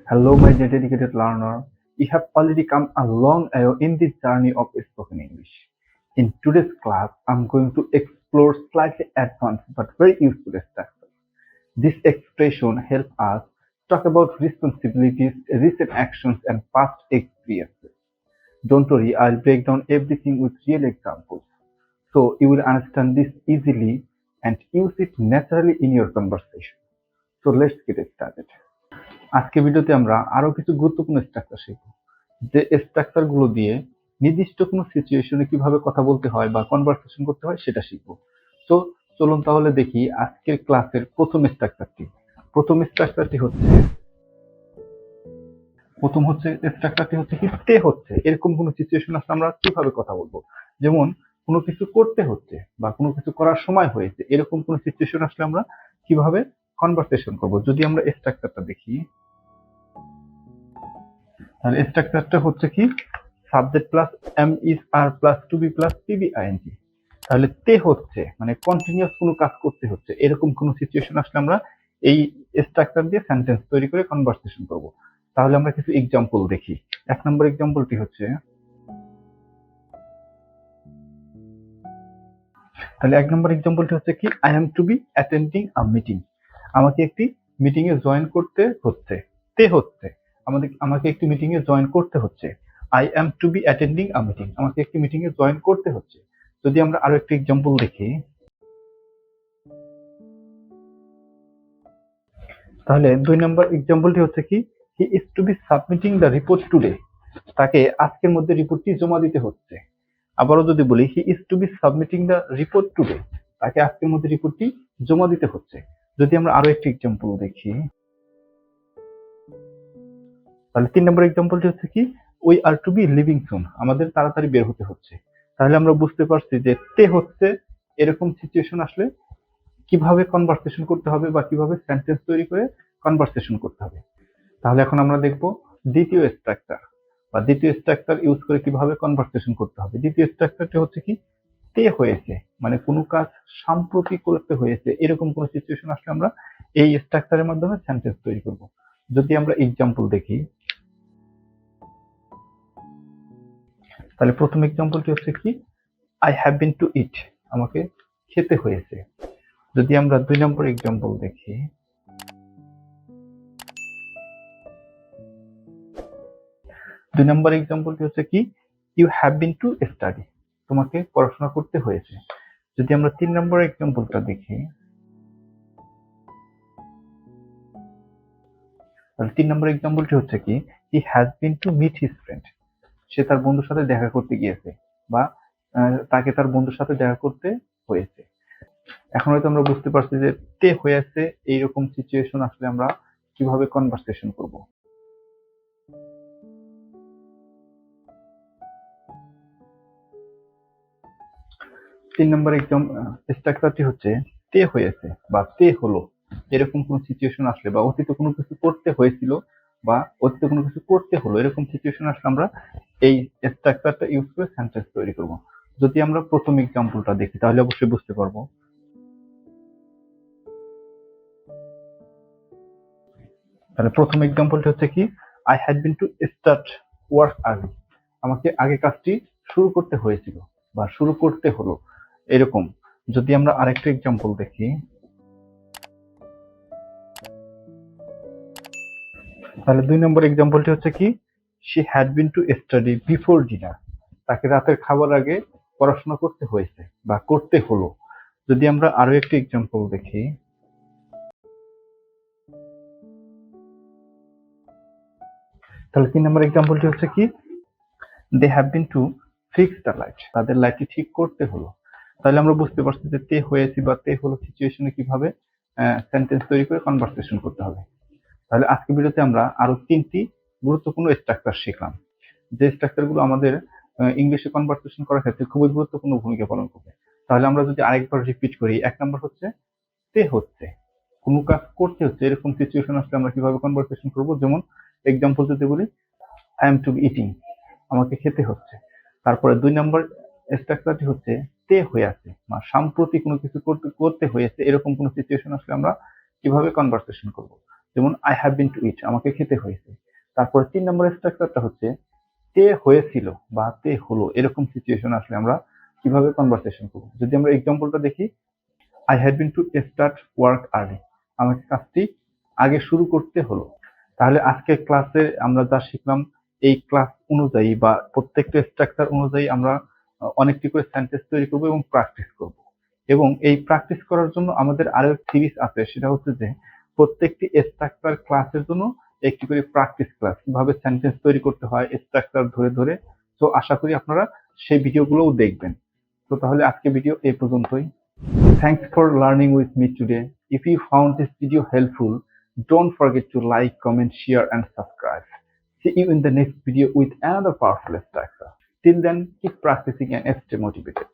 Hello, my dedicated learner. You have already come a long way in this journey of spoken English. In today's class, I'm going to explore slightly advanced but very useful structure. This expression helps us talk about responsibilities, recent actions, and past experiences. Don't worry, I'll break down everything with real examples. So you will understand this easily and use it naturally in your conversation. So let's get started. আজকে ভিডিওতে আমরা আরো কিছু গুরুত্বপূর্ণ structure শিখব, যে structure গুলো দিয়ে নির্দিষ্ট কোনো সিচুয়েশনে কিভাবে কথা বলতে হয় বা কনভারসেশন করতে হয় সেটা শিখব। তো চলুন তাহলে দেখি আজকের ক্লাসের প্রথম স্ট্রাকচারটি। প্রথম স্ট্রাকচারটি হচ্ছে কি তে হচ্ছে, এরকম কোনো সিচুয়েশন আসলে আমরা কিভাবে কথা বলবো। যেমন কোনো কিছু করতে হচ্ছে বা কোনো কিছু করার সময় হয়েছে, এরকম কোনো সিচুয়েশন আসলে আমরা কিভাবে কনভারসেশন করব। যদি আমরা স্ট্রাকচারটা দেখি, তাহলে স্ট্রাকচারটা হচ্ছে কি subject plus am is are plus to be plus PB ING. তাহলে তে হচ্ছে মানে কন্টিনিউয়াস কোনো কাজ করতে হচ্ছে, এরকম কোনো সিচুয়েশন আসলে আমরা এই স্ট্রাকচার দিয়ে সেন্টেন্স তৈরি করে কনভারসেশন করব। তাহলে আমরা কিছু এক্সাম্পল দেখি। এক নম্বর এক্সাম্পলটি হচ্ছে, কি I am to be attending a meeting. আমাকে একটি মিটিং এ জয়েন করতে হচ্ছে। তে হচ্ছে আমাকে একটি মিটিং এ জয়েন করতে হচ্ছে। I am to be attending a meeting, আমাকে একটি মিটিং এ জয়েন করতে হচ্ছে। যদি আমরা আরো একটি এক্সাম্পল দেখি, তাহলে 2 নম্বর এক্সাম্পলটি হচ্ছে কি he is to be submitting the report today. তাকে আজকের মধ্যে রিপোর্টটি জমা দিতে হচ্ছে। আবারও যদি বলি he is to be submitting the report today, তাকে আজকের মধ্যে রিপোর্টটি জমা দিতে হচ্ছে। যদি আমরা আরো একটি এক্সাম্পল দেখি, তাহলে 3 নম্বর এক্সাম্পলটি হচ্ছে কি we are to be leaving soon, আমাদের তাড়াতাড়ি বের হতে হচ্ছে। তাহলে আমরা বুঝতে পারছি যে তে হচ্ছে এরকম সিচুয়েশন আসলে কিভাবে কনভারসেশন করতে হবে বা কিভাবে সেন্টেন্স তৈরি করে কনভারসেশন করতে হবে। তাহলে এখন আমরা দেখব দ্বিতীয় স্ট্রাকচার ইউজ করে কিভাবে কনভারসেশন করতে হবে। দ্বিতীয় স্ট্রাকচারটি হচ্ছে কি তে হয়েছে মানে কোনো কাজ সাম্প্রতিক করতে হয়েছে, এরকম কোনো সিচুয়েশন আসলে আমরা এই স্ট্রাকচারের মাধ্যমে সেন্টেন্স তৈরি করব। যদি আমরা এক্সাম্পল দেখি, তাহলে প্রথম এক্সাম্পলটি হচ্ছে কি আই হ্যাভ বিন টু ইট, আমাকে খেতে হয়েছে। যদি আমরা 2 নম্বর এক্সাম্পল দেখি, এক্সাম্পলটি হচ্ছে কি you have been to study, তোমাকে পড়াশোনা করতে হয়েছে। যদি আমরা 3 নম্বর এক্সাম্পলটা দেখি, তাহলে 3 নম্বর এক্সাম্পলটি হচ্ছে কি he has been to meet his friend, সে তার বন্ধুর সাথে দেখা করতে গিয়েছে বা তাকে তার বন্ধুর সাথে দেখা করতে হয়েছে। এখন হয়তো আমরা বুঝতে পারছি যে তে হয়েছে এইরকম সিচুয়েশন আসলে আমরা কিভাবে কনভারসেশন করব। 3 নম্বর স্ট্রাকচারটি হচ্ছে তে হয়েছে বা তে হলো, এরকম কোন সিচুয়েশন আসলে বা অতীতে কোনো কিছু করতে হয়েছিল বা অতীতে কোনো কিছু করতে হলো, এরকম সিচুয়েশন আসলে আমরা এই স্ট্রাকচারটা ইউজ করে সেন্টেন্স তৈরি করব। যদি আমরা প্রথম এক্সাম্পলটা দেখি তাহলে অবশ্যই বুঝতে পারবো। তাহলে প্রথম এক্সাম্পলটি হচ্ছে কি I had been to start work early, আমাকে আগে কাজটি শুরু করতে হয়েছিল বা শুরু করতে হলো, এরকম। যদি আমরা আরেকটা এক্সাম্পল দেখি, তাহলে 2 নম্বর এক্সাম্পলটি হচ্ছে কি she had been to study before dinner, তাকে রাতের খাবার আগে পড়াশোনা করতে হয়েছে বা করতে হলো। যদি আমরা আরো একটি এক্সাম্পল দেখি, তাহলে 3 নম্বর এক্সাম্পলটি হচ্ছে কি they have been to fix the light, তাদের লাইটটি ঠিক করতে হলো। তাহলে আমরা বুঝতে পারছি যে তে হয়েছি বা তে হলো সিচুয়েশনে কিভাবে সেন্টেন্স তৈরি করে কনভারসেশন করতে হবে। তাহলে আজকে ভিডিওতে আমরা আরো 3টি গুরুত্বপূর্ণ স্ট্রাকচার শিখলাম, যে স্ট্রাকচার গুলো আমাদের ইংলিশে কনভারসেশন করার ক্ষেত্রে খুবই গুরুত্বপূর্ণ ভূমিকা পালন করবে। তাহলে আমরা যদি আরেকবার রিপিট করি, 1 নম্বর হচ্ছে তে হচ্ছে কোনো কাজ করতে হচ্ছে, এরকম সিচুয়েশন আসলে আমরা কিভাবে কনভারসেশন করব। যেমন এক্সাম্পল যদি বলি I am to be eating, আমাকে খেতে হচ্ছে। তারপরে 2 নম্বর স্ট্রাকচারটি হচ্ছে তে হয়ে আছে বা সাম্প্রতিক কোনো কিছু করতে হয়েছে, এরকম কোনো সিচুয়েশন আসলে আমরা কিভাবে কনভারসেশন করব। যেমন আই হ্যাভ বিন টু ইট, আমাকে খেতে হয়েছে। তারপরে 3 নম্বরের স্ট্রাকচারটা হচ্ছে তে হয়েছিল বা তে হলো, এরকম সিচুয়েশন আসলে আমরা কিভাবে কনভারসেশন করব। যদি আমরা এক্সাম্পলটা দেখি, I had been to start work early, আমাকে কাজটি আগে শুরু করতে হলো। তাহলে আজকের ক্লাসে আমরা যা শিখলাম, এই ক্লাস অনুযায়ী বা প্রত্যেকটা স্ট্রাকচার অনুযায়ী আমরা অনেকটি করে সেন্টেন্স তৈরি করব এবং প্র্যাকটিস করব। এবং এই প্র্যাকটিস করার জন্য আমাদের আরো সিরিজ আছে, সেটা হচ্ছে যে প্রত্যেকটি স্ট্রাকচার ক্লাসের জন্য একটি করে প্র্যাকটিস ক্লাস, কিভাবে সেন্টেন্স তৈরি করতে হয় স্ট্রাকচার ধরে ধরে। তো আশা করি আপনারা সেই ভিডিওগুলোও দেখবেন। তো তাহলে আজকে ভিডিও এই পর্যন্তই। Thanks for learning with me today. If you found this video helpful, don't forget to like, comment, share, and subscribe. See you in the next video with another powerful structure. Till then, keep practicing and stay motivated.